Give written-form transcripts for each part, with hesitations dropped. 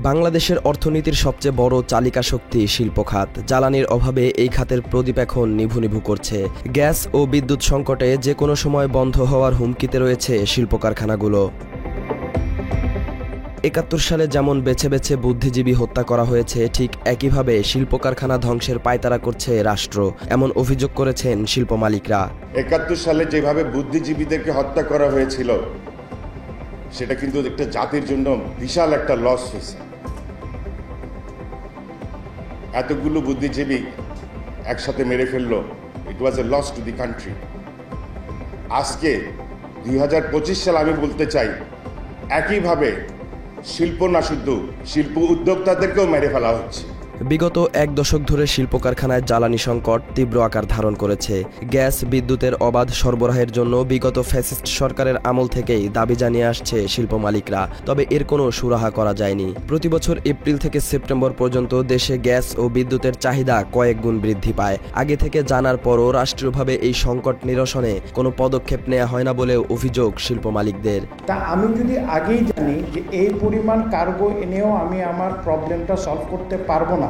বাংলাদেশের অর্থনীতির সবচেয়ে বড় চালিকা শক্তি শিল্প খাত। জ্বালানির অভাবে এই খাতের প্রদীপ এখন নিভু নিভু করছে। গ্যাস ও বিদ্যুৎ সংকটে যে কোনো সময় বন্ধ হওয়ার হুমকিতে রয়েছে শিল্প কারখানাগুলো। ৭১ সালে যেমন বেছে বেছে বুদ্ধিজীবী হত্যা করা হয়েছে, ঠিক একইভাবে শিল্প কারখানা ধ্বংসের পায়তারা করছে রাষ্ট্র, এমন অভিযোগ করেছেন শিল্প মালিকরা। ৭১ সালে যেভাবে বুদ্ধিজীবীদেরকে হত্যা করা হয়েছিল, সেটা কিন্তু একটা জাতির জন্য বিশাল একটা লস হয়েছে। এতগুলো বুদ্ধিজীবী একসাথে মেরে ফেললো, ইট ওয়াজ এ লস টু দি কান্ট্রি। আজকে ২০২৫ সাল আমি বলতে চাই, একইভাবে শিল্প না শুধু শিল্প উদ্যোক্তাদেরকেও মেরে ফেলা হচ্ছে। বিগত এক দশক ধরে শিল্প কারখানায় জ্বালানি সংকট তীব্র আকার ধারণ করেছে। গ্যাস বিদ্যুতের অবাধ সরবরাহের জন্য বিগত ফ্যাসিস্ট সরকারের আমল থেকেই দাবি জানিয়ে আসছে শিল্প মালিকরা, তবে এর কোনো সুরাহা করা যায়নি। প্রতি বছর এপ্রিল থেকে সেপ্টেম্বর পর্যন্ত দেশে গ্যাস ও বিদ্যুতের চাহিদা কয়েক গুণ বৃদ্ধি পায়। আগে থেকে জানার পরও রাষ্ট্রীয়ভাবে এই সংকট নিরসনে কোনো পদক্ষেপ নেওয়া হয় না বলেও অভিযোগ শিল্প মালিকদের। তা আমি যদি আগেই জানি যে এই পরিমাণ কার্গো এনেও আমি আমার প্রবলেমটা সলভ করতে পারবো না,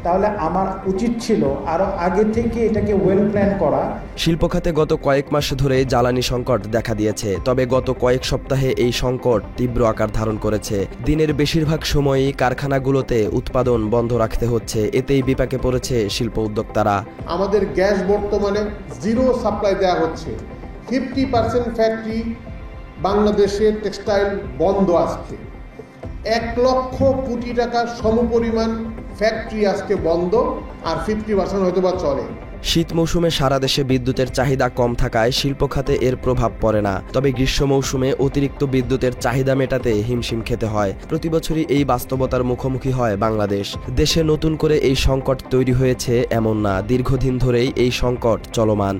তাহলে আমার উচিত ছিল আরো আগে থেকে এটাকে ওয়েল প্ল্যান করা। শিল্প খাতে গত কয়েক মাস ধরে জ্বালানি সংকট দেখা দিয়েছে, তবে গত কয়েক সপ্তাহে এই সংকট তীব্র আকার ধারণ করেছে। দিনের বেশিরভাগ সময়ই কারখানাগুলোতে উৎপাদন বন্ধ রাখতে হচ্ছে, এতেই বিপাকে পড়েছে শিল্প উদ্যোক্তারা। আমাদের গ্যাস বর্তমানে জিরো সাপ্লাই দেওয়া হচ্ছে। 50% ফ্যাক্টরি বাংলাদেশে টেক্সটাইল বন্ধ আজকে। ১ লক্ষ কোটি টাকার সমপরিমাণ ফ্যাক্টরি আজকে বন্ধ, আর 50% হয়তো বা চলে। শীত মৌসুমে সারা দেশে বিদ্যুতের চাহিদা কম থাকায় শিল্প খাতে এর প্রভাব পড়ে না, তবে গ্রীষ্ম মৌসুমে অতিরিক্ত বিদ্যুতের চাহিদা মেটাতে হিমশিম খেতে হয়। প্রতি বছরই এই বাস্তবতার মুখোমুখি হয় বাংলাদেশ। দেশে নতুন করে এই সংকট তৈরি হয়েছে এমন না, দীর্ঘদিন ধরেই এই সংকট চলমান।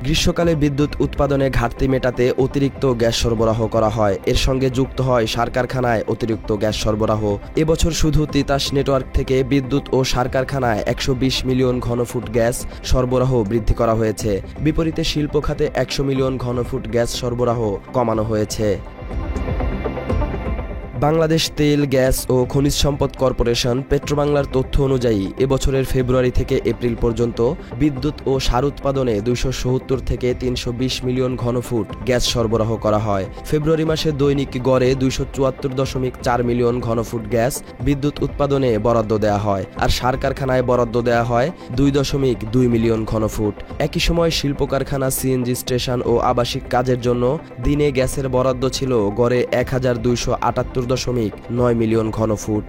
গ্রীষ্মকালে বিদ্যুৎ উৎপাদনে ঘাটতি মেটাতে অতিরিক্ত গ্যাস সরবরাহ করা হয়, এর সঙ্গে যুক্ত হয় সার কারখানায় অতিরিক্ত গ্যাস সরবরাহ। এবছর শুধু তিতাস নেটওয়ার্ক থেকে বিদ্যুৎ ও সার কারখানায় ১২০ মিলিয়ন ঘনফুট গ্যাস সরবরাহ বৃদ্ধি করা হয়েছে। বিপরীতে শিল্প খাতে ১০০ মিলিয়ন ঘনফুট গ্যাস সরবরাহ কমানো হয়েছে। বাংলাদেশ তেল, গ্যাস ও খনিজ সম্পদ কর্পোরেশন পেট্রোবাংলার তথ্য অনুযায়ী এবছরের ফেব্রুয়ারি থেকে এপ্রিল পর্যন্ত বিদ্যুৎ ও সার উৎপাদনে ২৭০ থেকে ৩২০ মিলিয়ন ঘনফুট গ্যাস সরবরাহ করা হয়। ফেব্রুয়ারি মাসে দৈনিক গড়ে ২৭৪.৪ মিলিয়ন ঘনফুট গ্যাস বিদ্যুৎ উৎপাদনে বরাদ্দ দেওয়া হয়, আর সার কারখানায় বরাদ্দ দেওয়া হয় ২.২ মিলিয়ন ঘনফুট। একই সময় শিল্প কারখানা, সিএনজি স্টেশন ও আবাসিক কাজের জন্য দিনে গ্যাসের বরাদ্দ ছিল গড়ে ১,২৭৮.৯ মিলিয়ন ঘনফুট।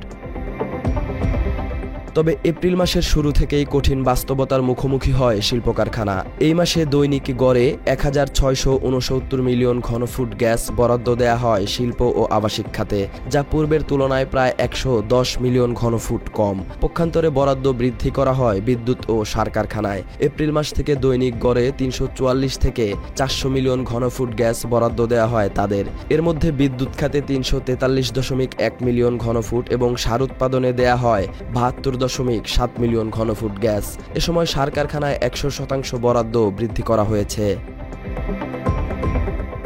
তবে এপ্রিল মাসের শুরু থেকেই কঠিন বাস্তবতার মুখোমুখি হয় শিল্প কারখানা। এই মাসে দৈনিক গড়ে ১,৬৬৯ মিলিয়ন ঘনফুট গ্যাস বরাদ্দ দেয়া হয় শিল্প ও আবাসিক খাতে, যা পূর্বের তুলনায় প্রায় ১১০ মিলিয়ন ঘনফুট কম। পক্ষান্তরে বরাদ্দ বৃদ্ধি করা হয় বিদ্যুৎ ও সার কারখানায়। এপ্রিল মাস থেকে দৈনিক গড়ে ৩৪৪ থেকে ৪০০ মিলিয়ন ঘনফুট গ্যাস বরাদ্দ দেওয়া হয় তাদের। এর মধ্যে বিদ্যুৎ খাতে ৩৪৩.১ মিলিয়ন ঘনফুট এবং সার উৎপাদনে দেয়া হয় ৭২.৭ মিলিয়ন ঘনফুট গ্যাস। এ সময় সার কারখানায় ১০০% বরাদ্দ বৃদ্ধি করা হয়েছে।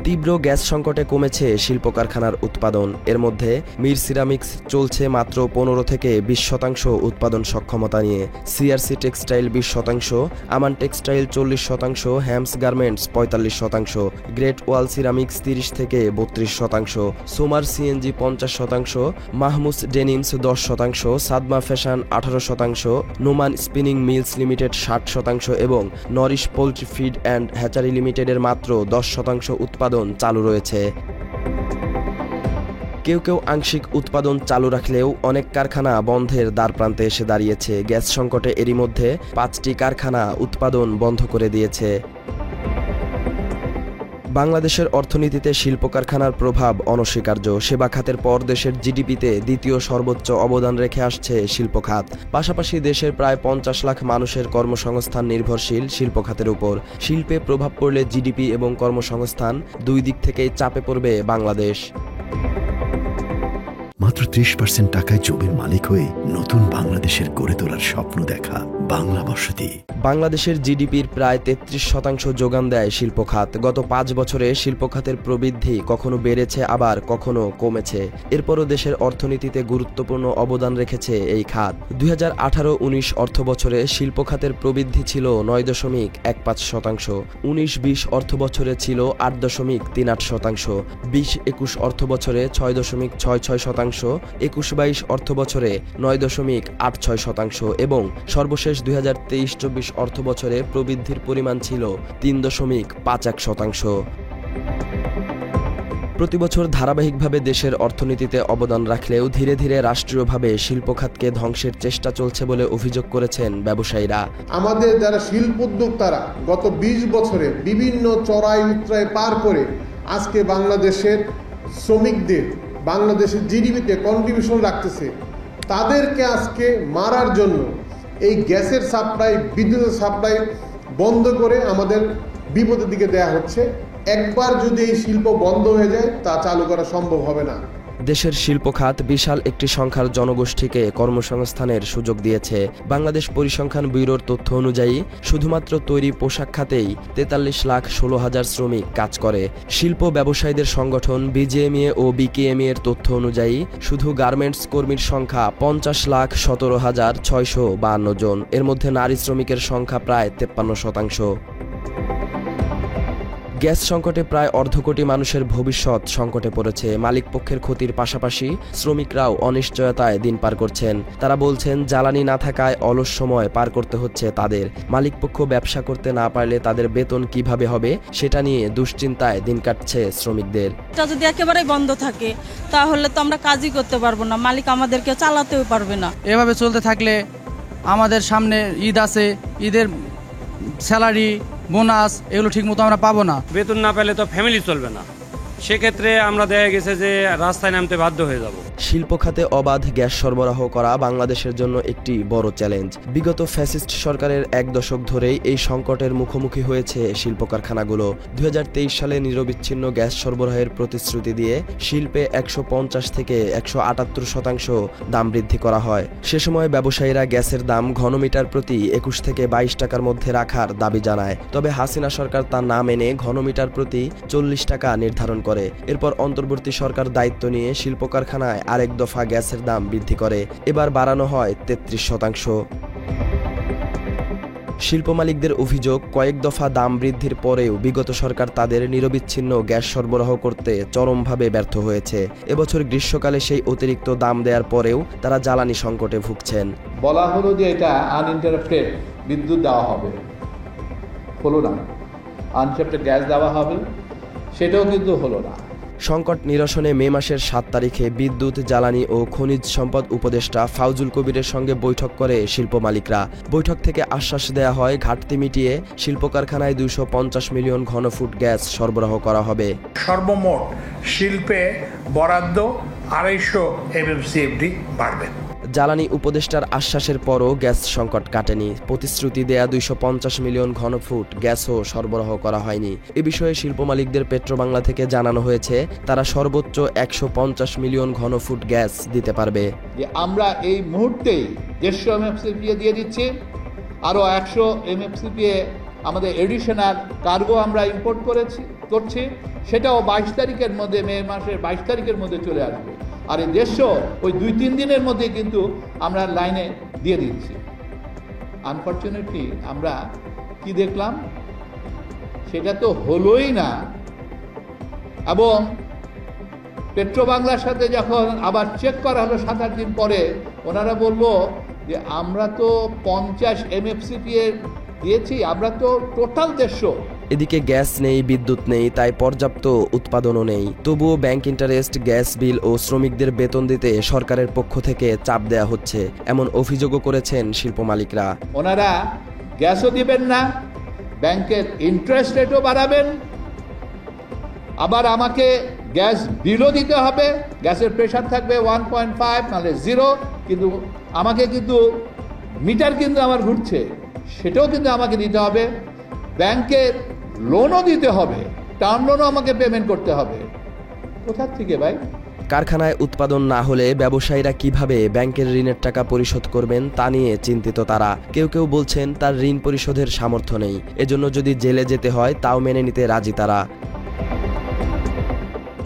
তীব্র গ্যাস সংকটে কমেছে শিল্প কারখানার উৎপাদন। এর মধ্যে মির সিরামিক্স চলছে মাত্র ১৫ থেকে ২০% উৎপাদন সক্ষমতা নিয়ে, CRC textile ২০%, Aman textile ৪০%, Hams garments ৪৫%, great wall ceramics ৩০ থেকে ৩২%, সোমার সিএনজি ৫০%, মাহমুস denims ১০%, Sadma fashion ১৮%, Noman spinning mills limited ৬০% এবং Nourish poultry feed and hatchery লিমিটেডের মাত্র ১০% উৎপাদন চালু রয়েছে। কেউ কেউ আংশিক উৎপাদন চালু রাখলেও অনেক কারখানা বন্ধের দ্বারপ্রান্তে এসে দাঁড়িয়েছে। গ্যাস সংকটে এরই মধ্যে ৫টি কারখানা উৎপাদন বন্ধ করে দিয়েছে। বাংলাদেশের অর্থনীতিতে শিল্প কারখানার প্রভাব অনস্বীকার্য। সেবা খাতের পর দেশের জিডিপিতে দ্বিতীয় সর্বোচ্চ অবদান রেখে আসছে শিল্প খাত। পাশাপাশি দেশের প্রায় ৫০ লাখ মানুষের কর্মসংস্থান নির্ভরশীল শিল্প খাতের উপর। শিল্পে প্রভাব পড়লে জিডিপি এবং কর্মসংস্থান দুই দিক থেকেই চাপে পড়বে বাংলাদেশ। মাত্র 30% টাকায় জমির মালিক হয়ে নতুন বাংলাদেশের গড়ে তোলার স্বপ্ন দেখা বাংলা বসতি। বাংলাদেশের জিডিপির প্রায় 33% যোগান দেয় শিল্প খাত। গত 5 বছরে শিল্প খাতের প্রবৃদ্ধি কখনো বেড়েছে আবার কখনো কমেছে। এরপরও দেশের অর্থনীতিতে গুরুত্বপূর্ণ অবদান রেখেছে এই খাত। 2018-19 অর্থ বছরে শিল্প খাতের প্রবৃদ্ধি ছিল 9.15%, 19-20 অর্থ বছরে ছিল 8.38%, 20-21 অর্থ বছরে 6.66%, 21-22 অর্থ বছরে 9.86% এবং সর্বশেষ 2023-24 অর্থ বছরে প্রবৃদ্ধির পরিমাণ ছিল 3.51%। প্রতিবছর ধারাবাহিকভাবে দেশের অর্থনীতিতে অবদান রাখলেও ধীরে ধীরে রাষ্ট্রীয়ভাবে শিল্প খাতকে ধ্বংসের চেষ্টা চলছে বলে অভিযোগ করেছেন ব্যবসায়ীরা। আমাদের যারা শিল্প উদ্যোক্তারা গত 20 বছরে বিভিন্ন চড়াই উতরাই পার করে আজকে বাংলাদেশের শ্রমিকদের বাংলাদেশের জিডিপিতে কন্ট্রিবিউশন রাখতেছে, তাদেরকে আজকে মারার জন্য এই গ্যাসের সাপ্লাই, বিদ্যুতের সাপ্লাই বন্ধ করে আমাদের বিপদের দিকে দেয়া হচ্ছে। একবার যদি এই শিল্প বন্ধ হয়ে যায় তা চালু করা সম্ভব হবে না। দেশের শিল্প খাত বিশাল একটি সংখ্যার জনগোষ্ঠীকে কর্মসংস্থানের সুযোগ দিয়েছে। বাংলাদেশ পরিসংখ্যান ব্যুরোর তথ্য অনুযায়ী শুধুমাত্র তৈরি পোশাক খাতেই 43,16,000 শ্রমিক কাজ করে। শিল্প ব্যবসায়ীদের সংগঠন বিজিএমইএ ও বিকেএমইএ এর তথ্য অনুযায়ী শুধু গার্মেন্টস কর্মীর সংখ্যা 50,17,652 জন। এর মধ্যে নারী শ্রমিকের সংখ্যা প্রায় 53%। গ্যাস সংকটে প্রায় অর্ধকোটি মানুষের ভবিষ্যৎ সংকটে পড়েছে। মালিক পক্ষের ক্ষতির পাশাপাশি শ্রমিকরাও অনিশ্চয়তায় দিন পার করছেন। তারা বলছেন জ্বালানি না থাকায় অলস সময় পার করতে হচ্ছে তাদের। মালিকপক্ষ ব্যবসা করতে না পারলে তাদের বেতন কিভাবে হবে সেটা নিয়ে দুশ্চিন্তায় দিন কাটছে শ্রমিকদের। এটা যদি একেবারে বন্ধ থাকে তাহলে তো আমরা কাজই করতে পারবো না, মালিক আমাদেরকে চালাতেও পারবে না। এভাবে চলতে থাকলে আমাদের সামনে ঈদ আছে, ঈদের স্যালারি বোনাস এগুলো ঠিক মতো আমরা পাবো না। বেতন না পেলে তো ফ্যামিলি চলবে না, সেক্ষেত্রে আমরা দেখা গেছে যে রাস্তায় নামতে বাধ্য হয়ে যাব। শিল্প খাতে অবাধ গ্যাস সরবরাহ করা বাংলাদেশের জন্য একটি বড় চ্যালেঞ্জ। বিগত ফ্যাসিস্ট সরকারের 1 দশক ধরেই এই সংকটের মুখোমুখি হয়েছে শিল্প কারখানাগুলো। 2023 সালে নিরবিচ্ছিন্ন গ্যাস সরবরাহের প্রতিশ্রুতি দিয়ে শিল্পে 150 থেকে 178% দাম বৃদ্ধি করা হয়। সে সময় ব্যবসায়ীরা গ্যাসের দাম ঘনমিটার প্রতি 21 থেকে 22 টাকার মধ্যে রাখার দাবি জানায়। তবে হাসিনা সরকার তা না মেনে ঘনমিটার প্রতি 40 টাকা নির্ধারণ করে। এরপর অন্তর্বর্তী সরকার দায়িত্ব নিয়ে শিল্প কারখানায় আরেক দফা গ্যাসের দাম বৃদ্ধি করে। এবার বাড়ানো হয় 33%। শিল্প মালিকদের অভিযোগ, কয়েক দফা দাম বৃদ্ধির পরেও বিগত সরকার তাদের নিরবিচ্ছিন্ন গ্যাস সরবরাহ করতে চরমভাবে ব্যর্থ হয়েছে। এবছর গ্রীষ্মকালে সেই অতিরিক্ত দাম দেওয়ার পরেও তারা জ্বালানি সংকটে ভুগছেন। বলা হলো যে এটা আনইন্টারাপ্টেড বিদ্যুৎ দেওয়া হবে, হলো না। আনইন্টারাপ্টেড গ্যাস দেওয়া হবে, সেটাও কিন্তু হলো না। সংকট নিরসনে মে মাসের 7 তারিখে বিদ্যুৎ, জ্বালানি ও খনিজ সম্পদ উপদেষ্টা ফাউজুল কবিরের সঙ্গে বৈঠক করে শিল্প মালিকরা। বৈঠক থেকে আশ্বাস দেয়া হয় ঘাটতি মিটিয়ে শিল্প কারখানায় 250 মিলিয়ন ঘনফুট গ্যাস সরবরাহ করা হবে। সর্বমোট শিল্পে বরাদ্দ 250 MMCFD বাড়বে। জ্বালানি উপদেষ্টার আশ্বাসের পরও গ্যাস সংকট কাটেনি। প্রতিশ্রুতি দেয়া 250 মিলিয়ন ঘনফুট গ্যাসও সরবরাহ করা হয়নি। এ বিষয়ে শিল্প মালিকদের পেট্রোবাংলা থেকে জানানো হয়েছে তারা সর্বোচ্চ 150 মিলিয়ন ঘনফুট গ্যাস দিতে পারবে। যে আমরা এই মুহূর্তেই 150 MMCFD দিয়ে দিচ্ছি, আরও 100 MMCFD আমাদের এডিশনাল কার্গো আমরা ইম্পোর্ট করছি, সেটাও 22 তারিখের মধ্যে, মে মাসের 22 তারিখের মধ্যে চলে আসবে। আর এই দেশও ওই 2-3 দিনের মধ্যে কিন্তু আমরা লাইনে দিয়ে দিচ্ছি। আনফর্চুনেটলি আমরা কি দেখলাম, সেটা তো হলোই না। এবং পেট্রোবাংলার সাথে যখন আবার চেক করা হলো 7-8 দিন পরে, ওনারা বলল যে আমরা তো 50 MMCFD দিয়েছি, আমরা তো টোটাল 150। এদিকে গ্যাস নেই, বিদ্যুৎ নেই, তাই পর্যাপ্ত উৎপাদনও নেই। তবুও ব্যাংক ইন্টারেস্ট, গ্যাস বিল ও শ্রমিকদের বেতন দিতে সরকারের পক্ষ থেকে চাপ দেয়া হচ্ছে, এমন অভিযোগও করেছেন শিল্প মালিকরা। ওনারা গ্যাসও দিবেন না, ব্যাংকের ইন্টারেস্ট রেটও বাড়াবেন, আবার আমাকে গ্যাস বিলও দিতে হবে। গ্যাসের প্রেশার থাকবে 1.5 নাহলে 0, কিন্তু আমাকে কিন্তু মিটার কিন্তু আমার ঘুরছে, সেটাও কিন্তু আমাকে দিতে হবে। ব্যাংকের লোনও দিতে হবে, টার্ম লোনও আমাকে পেমেন্ট করতে হবে। কোথা থেকে ভাই? কারখানায় উৎপাদন না হলে ব্যবসায়ীরা কিভাবে ব্যাংকের ঋণের টাকা পরিশোধ করবেন তা নিয়ে চিন্তিত তারা। কেউ কেউ বলছেন তার ঋণ পরিশোধের সামর্থ্য নেই, এজন্য যদি জেলে যেতে হয় তাও মেনে নিতে রাজি তারা।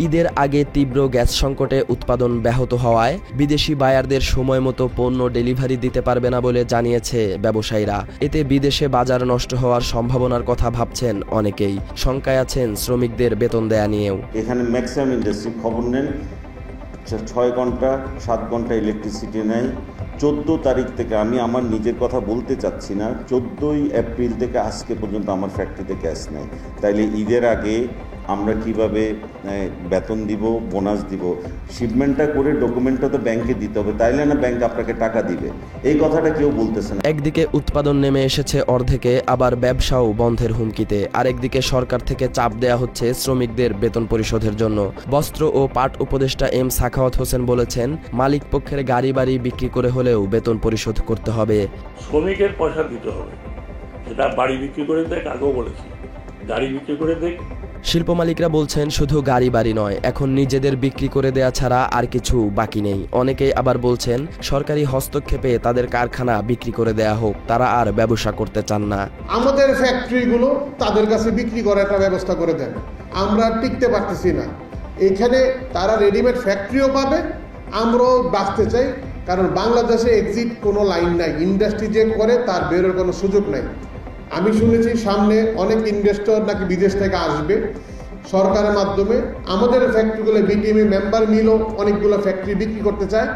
ঈদের আগে তীব্র গ্যাস সংকটে উৎপাদন ব্যাহত হওয়ায় বিদেশি বায়ারদের সময় মতো পণ্য ডেলিভারি দিতে পারবে না বলে জানিয়েছে ব্যবসায়ীরা। এতে বিদেশে বাজার নষ্ট হওয়ার সম্ভাবনার কথা ভাবছেন অনেকেই। শঙ্কায় আছেন শ্রমিকদের বেতন দেয়া নিয়েও। এখানে ম্যাক্সিমাম ইন্ডাস্ট্রি খবর নেন 6 ঘন্টা 7 ঘন্টা ইলেকট্রিসিটি নেয়। 14 তারিখ থেকে, আমি আমার নিজের কথা বলতে চাচ্ছি না, 14ই এপ্রিল থেকে আজকে পর্যন্ত আমার ফ্যাক্টরিতে গ্যাস নেই। তাইলে ঈদের আগে আমরা কিভাবে বেতন দিব, বোনাস দিব? শিপমেন্টটা করে ডকুমেন্টটা তো ব্যাংকে দিতে হবে, তাইলে না ব্যাংক আপনাকে টাকা দিবে। এই কথাটা কেউ বলতেছে না। একদিকে উৎপাদন নেমে এসেছে অর্ধেকে, আবার ব্যবসাও বন্ধের হুমকিতে। আরেকদিকে সরকার থেকে চাপ দেয়া হচ্ছে শ্রমিকদের বেতন পরিশোধের জন্য। বস্ত্র ও পাট উপদেষ্টা এম সাখাওয়াত হোসেন বলেছেন, মালিক পক্ষের গাড়ি বাড়ি বিক্রি করে হলেও বেতন পরিশোধ করতে হবে। শ্রমিকের পয়সা দিতে হবে, সেটা বাড়ি বিক্রি করে দেখ, আগেও বলেছি, গাড়ি বিক্রি করে দেখ। শিল্প মালিকরা বলছেন শুধু গাড়ি বাড়ি নয়, এখন নিজেদের বিক্রি করে দেয়া ছাড়া আর কিছু বাকি নেই। অনেকেই আবার বলছেন সরকারি হস্তক্ষেপে তাদের কারখানা বিক্রি করে দেয়া হোক, তারা আর ব্যবসা করতে চান না। আমাদের ফ্যাক্টরিগুলো তাদের কাছে বিক্রি করার একটা ব্যবস্থা করে দেন, আমরা টিকতে পারতেছি না। এখানে তারা রেডিমেড ফ্যাক্টরিও পাবে, আমরাও বাঁচতে চাই, কারণ বাংলাদেশে এক্সিট কোনো লাইন নাই। ইন্ডাস্ট্রি যে করে তার বেরোর কোনো সুযোগ নাই। আমি শুনেছি সামনে অনেক ইনভেস্টর নাকি বিদেশ থেকে আসবে সরকারের মাধ্যমে। আমাদের ফ্যাক্টরিগুলো বিটিএমএ মেম্বার নিলেও অনেকগুলো ফ্যাক্টরি বিক্রি করতে চায়,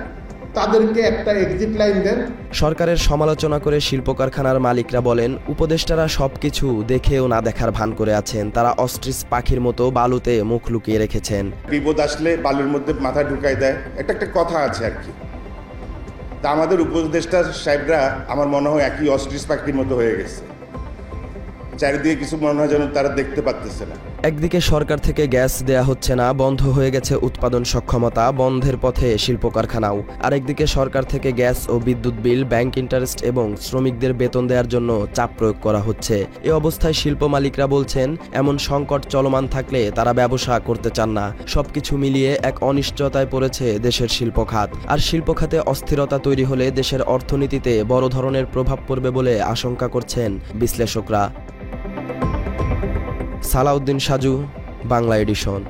তাদেরকে একটা এক্সিট লাইন দেন। সরকারের সমালোচনা করে শিল্প কারখানার মালিকরা বলেন, উপদেষ্টারা সবকিছু দেখেও না দেখার ভান করে আছেন। তারা অস্ট্রিচ পাখির মতো বালুতে মুখ লুকিয়ে রেখেছেন। বিপদ আসলে বালুর মধ্যে মাথা ঢুকাই দেয়, একটা কথা আছে আর কি। তা আমাদের উপদেষ্টা সাহেবরা আমার মনে হয় একই অস্ট্রিচ পাখির মতো হয়ে গেছে, চারিদিকে কিছু মনে হয় যেন তারা দেখতে পারতেছে না। একদিকে সরকার থেকে গ্যাস দেয়া হচ্ছে না, বন্ধ হয়ে গেছে উৎপাদন সক্ষমতা, বন্ধের পথে শিল্প কারখানাও। আরেকদিকে সরকার থেকে গ্যাস ও বিদ্যুৎ বিল, ব্যাংক ইন্টারেস্ট এবং শ্রমিকদের বেতন দেওয়ার জন্য চাপ প্রয়োগ করা হচ্ছে। এ অবস্থায় শিল্প মালিকরা বলছেন, এমন সংকট চলমান থাকলে তারা ব্যবসা করতে চান না। সবকিছু মিলিয়ে এক অনিশ্চয়তায় পড়েছে দেশের শিল্প খাত। আর শিল্প খাতে অস্থিরতা তৈরি হলে দেশের অর্থনীতিতে বড় ধরনের প্রভাব পড়বে বলে আশঙ্কা করছেন বিশ্লেষকরা। সালাউদ্দিন সাজু, বাংলা এডিশন।